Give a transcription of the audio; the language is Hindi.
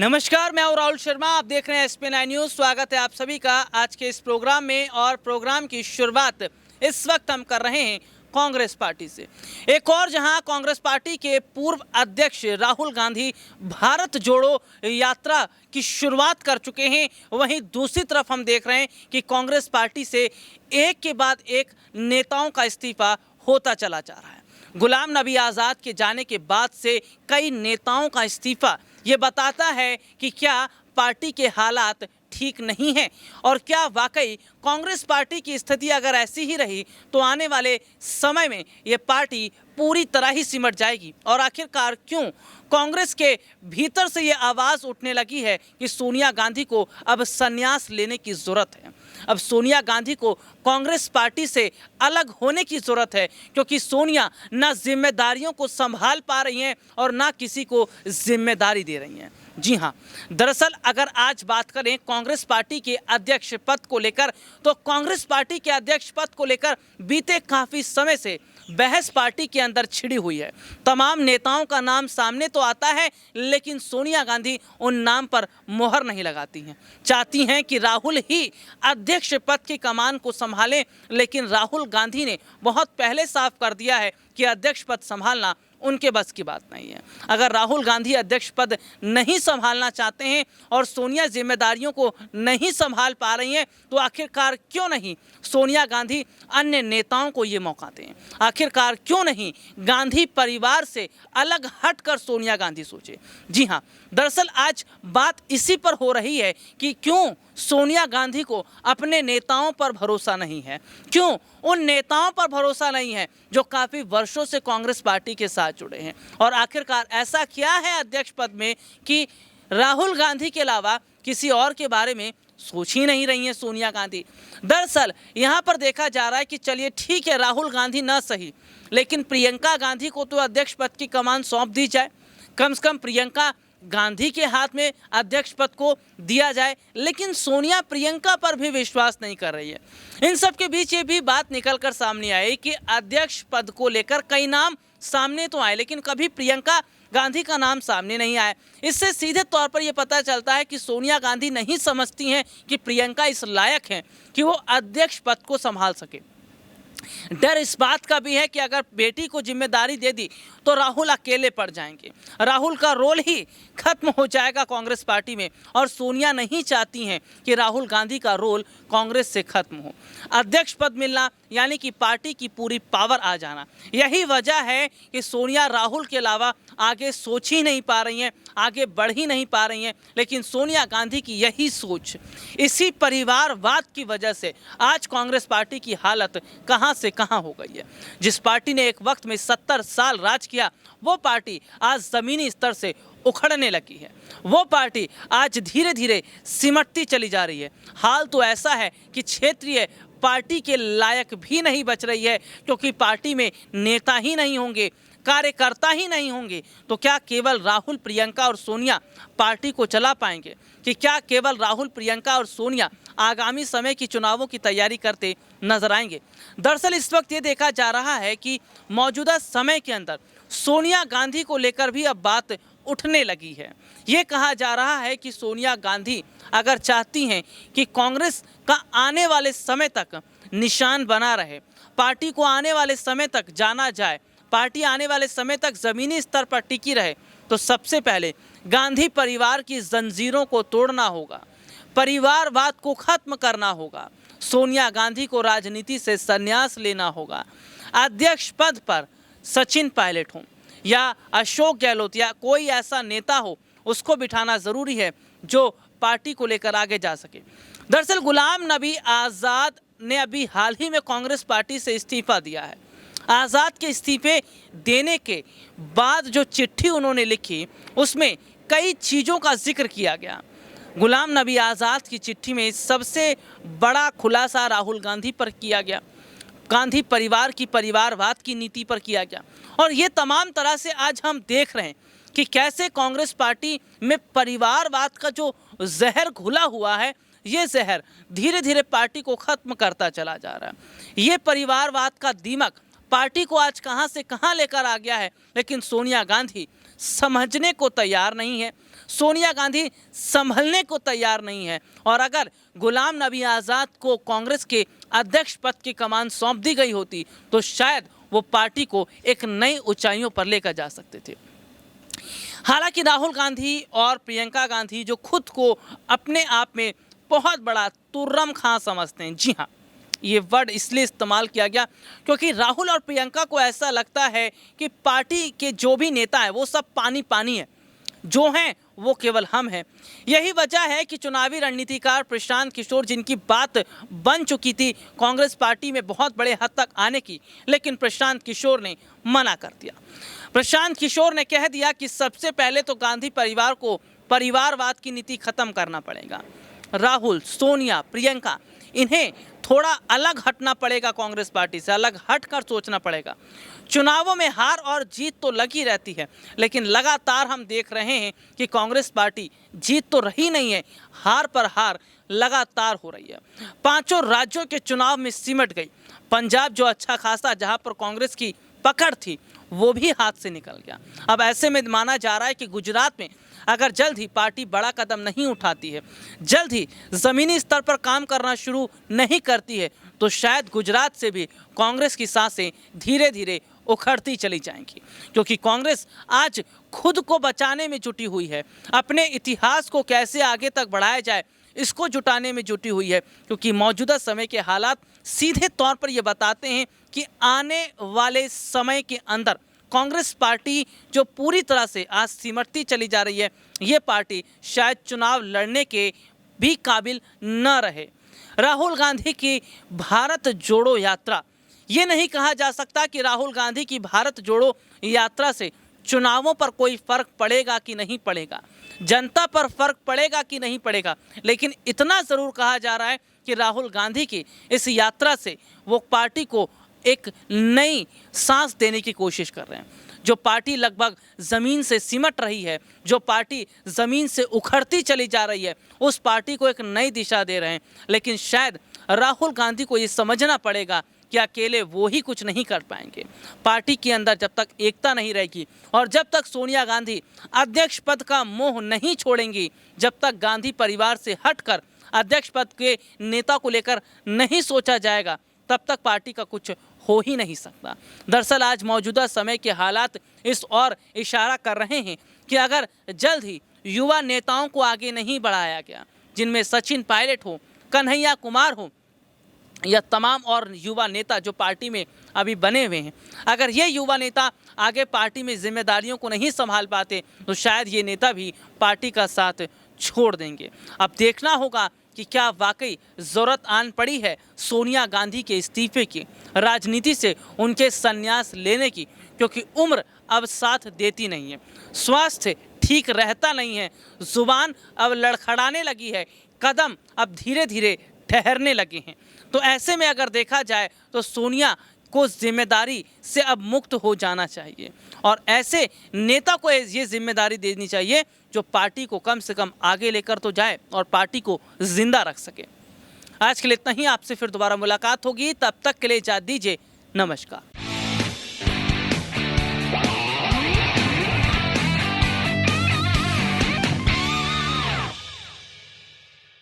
नमस्कार, मैं हूं राहुल शर्मा। आप देख रहे हैं SP9 न्यूज़। स्वागत है आप सभी का आज के इस प्रोग्राम में। और प्रोग्राम की शुरुआत इस वक्त हम कर रहे हैं कांग्रेस पार्टी से। एक और जहां कांग्रेस पार्टी के पूर्व अध्यक्ष राहुल गांधी भारत जोड़ो यात्रा की शुरुआत कर चुके हैं, वहीं दूसरी तरफ हम देख रहे हैं कि कांग्रेस पार्टी से एक के बाद एक नेताओं का इस्तीफा होता चला जा रहा है। गुलाम नबी आज़ाद के जाने के बाद से कई नेताओं का इस्तीफा ये बताता है कि क्या पार्टी के हालात ठीक नहीं हैं और क्या वाकई कांग्रेस पार्टी की स्थिति अगर ऐसी ही रही तो आने वाले समय में ये पार्टी पूरी तरह ही सिमट जाएगी। और आखिरकार क्यों कांग्रेस के भीतर से ये आवाज़ उठने लगी है कि सोनिया गांधी को अब संन्यास लेने की ज़रूरत है। अब सोनिया गांधी को कांग्रेस पार्टी से अलग होने की ज़रूरत है, क्योंकि सोनिया ना जिम्मेदारियों को संभाल पा रही हैं और ना किसी को जिम्मेदारी दे रही हैं। जी हाँ, दरअसल अगर आज बात करें कांग्रेस पार्टी के अध्यक्ष पद को लेकर, तो कांग्रेस पार्टी के अध्यक्ष पद को लेकर बीते काफ़ी समय से बहस पार्टी के अंदर छिड़ी हुई है। तमाम नेताओं का नाम सामने तो आता है, लेकिन सोनिया गांधी उन नाम पर मोहर नहीं लगाती हैं। चाहती हैं कि राहुल ही अध्यक्ष पद की कमान को संभालें, लेकिन राहुल गांधी ने बहुत पहले साफ कर दिया है कि अध्यक्ष पद संभालना उनके बस की बात नहीं है। अगर राहुल गांधी अध्यक्ष पद नहीं संभालना चाहते हैं और सोनिया जिम्मेदारियों को नहीं संभाल पा रही हैं, तो आखिरकार क्यों नहीं सोनिया गांधी अन्य नेताओं को ये मौका दें? आखिरकार क्यों नहीं गांधी परिवार से अलग हटकर सोनिया गांधी सोचे? जी हाँ, दरअसल आज बात इसी पर हो रही है कि क्यों सोनिया गांधी को अपने नेताओं पर भरोसा नहीं है, क्यों उन नेताओं पर भरोसा नहीं है जो काफ़ी वर्षों से कांग्रेस पार्टी के साथ जुड़े हैं। और आखिरकार ऐसा क्या है अध्यक्ष पद में कि राहुल गांधी के अलावा किसी और के बारे में सोच ही नहीं रही हैं सोनिया गांधी। दरअसल यहाँ पर देखा जा रहा है कि चलिए ठीक है, राहुल गांधी ना सही, लेकिन प्रियंका गांधी को तो अध्यक्ष पद की कमान सौंप दी जाए। कम से कम प्रियंका गांधी के हाथ में अध्यक्ष पद को दिया जाए, लेकिन सोनिया प्रियंका पर भी विश्वास नहीं कर रही है। इन सब के बीच ये भी बात निकलकर सामने आई कि अध्यक्ष पद को लेकर कई नाम सामने तो आए, लेकिन कभी प्रियंका गांधी का नाम सामने नहीं आया। इससे सीधे तौर पर यह पता चलता है कि सोनिया गांधी नहीं समझती हैं कि प्रियंका इस लायक हैं कि वो अध्यक्ष पद को संभाल सके। डर इस बात का भी है कि अगर बेटी को जिम्मेदारी दे दी तो राहुल अकेले पड़ जाएंगे, राहुल का रोल ही खत्म हो जाएगा कांग्रेस पार्टी में। और सोनिया नहीं चाहती हैं कि राहुल गांधी का रोल कांग्रेस से खत्म हो। अध्यक्ष पद मिलना यानी कि पार्टी की पूरी पावर आ जाना, यही वजह है कि सोनिया राहुल के अलावा आगे सोच ही नहीं पा रही हैं, आगे बढ़ ही नहीं पा रही हैं। लेकिन सोनिया गांधी की यही सोच, इसी परिवारवाद की वजह से आज कांग्रेस पार्टी की हालत कहां से कहां हो गई है। जिस पार्टी ने एक वक्त में 70 साल राज किया, वो पार्टी आज ज़मीनी स्तर से उखड़ने लगी है। वो पार्टी आज धीरे धीरे सिमटती चली जा रही है। हाल तो ऐसा है कि क्षेत्रीय पार्टी के लायक भी नहीं बच रही है, क्योंकि पार्टी में नेता ही नहीं होंगे, कार्यकर्ता ही नहीं होंगे। तो क्या केवल राहुल, प्रियंका और सोनिया पार्टी को चला पाएंगे? कि क्या केवल राहुल, प्रियंका और सोनिया आगामी समय की चुनावों की तैयारी करते नजर आएंगे? दरअसल इस वक्त ये देखा जा रहा है कि मौजूदा समय के अंदर सोनिया गांधी को लेकर भी अब बात उठने लगी है। ये कहा जा रहा है कि सोनिया गांधी अगर चाहती हैं कि कांग्रेस का आने वाले समय तक निशान बना रहे, पार्टी को आने वाले समय तक जाना जाए, पार्टी आने वाले समय तक ज़मीनी स्तर पर टिकी रहे, तो सबसे पहले गांधी परिवार की जंजीरों को तोड़ना होगा, परिवारवाद को खत्म करना होगा, सोनिया गांधी को राजनीति से संन्यास लेना होगा। अध्यक्ष पद पर सचिन पायलट हों या अशोक गहलोत या कोई ऐसा नेता हो, उसको बिठाना ज़रूरी है जो पार्टी को लेकर आगे जा सके। दरअसल गुलाम नबी आज़ाद ने अभी हाल ही में कांग्रेस पार्टी से इस्तीफा दिया है। आज़ाद के इस्तीफे देने के बाद जो चिट्ठी उन्होंने लिखी, उसमें कई चीज़ों का जिक्र किया गया। गुलाम नबी आज़ाद की चिट्ठी में सबसे बड़ा खुलासा राहुल गांधी पर किया गया, गांधी परिवार की परिवारवाद की नीति पर किया गया। और ये तमाम तरह से आज हम देख रहे हैं कि कैसे कांग्रेस पार्टी में परिवारवाद का जो जहर घुला हुआ है, ये जहर धीरे धीरे पार्टी को खत्म करता चला जा रहा है। ये परिवारवाद का दीमक पार्टी को आज कहां से कहां लेकर आ गया है, लेकिन सोनिया गांधी समझने को तैयार नहीं है। सोनिया गांधी संभलने को तैयार नहीं है। और अगर गुलाम नबी आज़ाद को कांग्रेस के अध्यक्ष पद की कमान सौंप दी गई होती तो शायद वो पार्टी को एक नई ऊंचाइयों पर लेकर जा सकते थे। हालांकि राहुल गांधी और प्रियंका गांधी जो खुद को अपने आप में बहुत बड़ा तुर्रम खां समझते हैं, जी हाँ, ये वर्ड इसलिए इस्तेमाल किया गया क्योंकि राहुल और प्रियंका को ऐसा लगता है कि पार्टी के जो भी नेता हैं वो सब पानी पानी है, जो हैं वो केवल हम हैं। यही वजह है कि चुनावी रणनीतिकार प्रशांत किशोर, जिनकी बात बन चुकी थी कांग्रेस पार्टी में बहुत बड़े हद तक आने की, लेकिन प्रशांत किशोर ने मना कर दिया। प्रशांत किशोर ने कह दिया कि सबसे पहले तो गांधी परिवार को परिवारवाद की नीति खत्म करना पड़ेगा। राहुल, सोनिया, प्रियंका, इन्हें थोड़ा अलग हटना पड़ेगा, कांग्रेस पार्टी से अलग हटकर सोचना पड़ेगा। चुनावों में हार और जीत तो लगी रहती है, लेकिन लगातार हम देख रहे हैं कि कांग्रेस पार्टी जीत तो रही नहीं है, हार पर हार लगातार हो रही है। पांचों राज्यों के चुनाव में सिमट गई। पंजाब जो अच्छा खासा जहां पर कांग्रेस की पकड़ थी वो भी हाथ से निकल गया। अब ऐसे में माना जा रहा है कि गुजरात में अगर जल्द ही पार्टी बड़ा कदम नहीं उठाती है, जल्द ही ज़मीनी स्तर पर काम करना शुरू नहीं करती है, तो शायद गुजरात से भी कांग्रेस की सांसें धीरे धीरे उखड़ती चली जाएंगी। क्योंकि कांग्रेस आज खुद को बचाने में जुटी हुई है, अपने इतिहास को कैसे आगे तक बढ़ाया जाए इसको जुटाने में जुटी हुई है। क्योंकि मौजूदा समय के हालात सीधे तौर पर ये बताते हैं कि आने वाले समय के अंदर कांग्रेस पार्टी जो पूरी तरह से आज सिमटती चली जा रही है, ये पार्टी शायद चुनाव लड़ने के भी काबिल न रहे। राहुल गांधी की भारत जोड़ो यात्रा, ये नहीं कहा जा सकता कि राहुल गांधी की भारत जोड़ो यात्रा से चुनावों पर कोई फर्क पड़ेगा कि नहीं पड़ेगा, जनता पर फर्क पड़ेगा कि नहीं पड़ेगा, लेकिन इतना ज़रूर कहा जा रहा है कि राहुल गांधी की इस यात्रा से वो पार्टी को एक नई सांस देने की कोशिश कर रहे हैं। जो पार्टी लगभग ज़मीन से सिमट रही है, जो पार्टी ज़मीन से उखड़ती चली जा रही है, उस पार्टी को एक नई दिशा दे रहे हैं। लेकिन शायद राहुल गांधी को ये समझना पड़ेगा कि अकेले वो ही कुछ नहीं कर पाएंगे। पार्टी के अंदर जब तक एकता नहीं रहेगी और जब तक सोनिया गांधी अध्यक्ष पद का मोह नहीं छोड़ेंगी, जब तक गांधी परिवार से हटकर अध्यक्ष पद के नेता को लेकर नहीं सोचा जाएगा, तब तक पार्टी का कुछ हो ही नहीं सकता। दरअसल आज मौजूदा समय के हालात इस ओर इशारा कर रहे हैं कि अगर जल्द ही युवा नेताओं को आगे नहीं बढ़ाया गया, जिनमें सचिन पायलट हो, कन्हैया कुमार हो या तमाम और युवा नेता जो पार्टी में अभी बने हुए हैं, अगर ये युवा नेता आगे पार्टी में जिम्मेदारियों को नहीं संभाल पाते तो शायद ये नेता भी पार्टी का साथ छोड़ देंगे। अब देखना होगा कि क्या वाकई ज़रूरत आन पड़ी है सोनिया गांधी के इस्तीफे की, राजनीति से उनके संन्यास लेने की, क्योंकि उम्र अब साथ देती नहीं है, स्वास्थ्य ठीक रहता नहीं है, जुबान अब लड़खड़ाने लगी है, कदम अब धीरे धीरे ठहरने लगे हैं। तो ऐसे में अगर देखा जाए तो सोनिया को जिम्मेदारी से अब मुक्त हो जाना चाहिए और ऐसे नेता को ये जिम्मेदारी देनी चाहिए जो पार्टी को कम से कम आगे लेकर तो जाए और पार्टी को जिंदा रख सके। आज के लिए इतना ही, आपसे फिर दोबारा मुलाकात होगी, तब तक के लिए इजाज़त दीजिए, नमस्कार।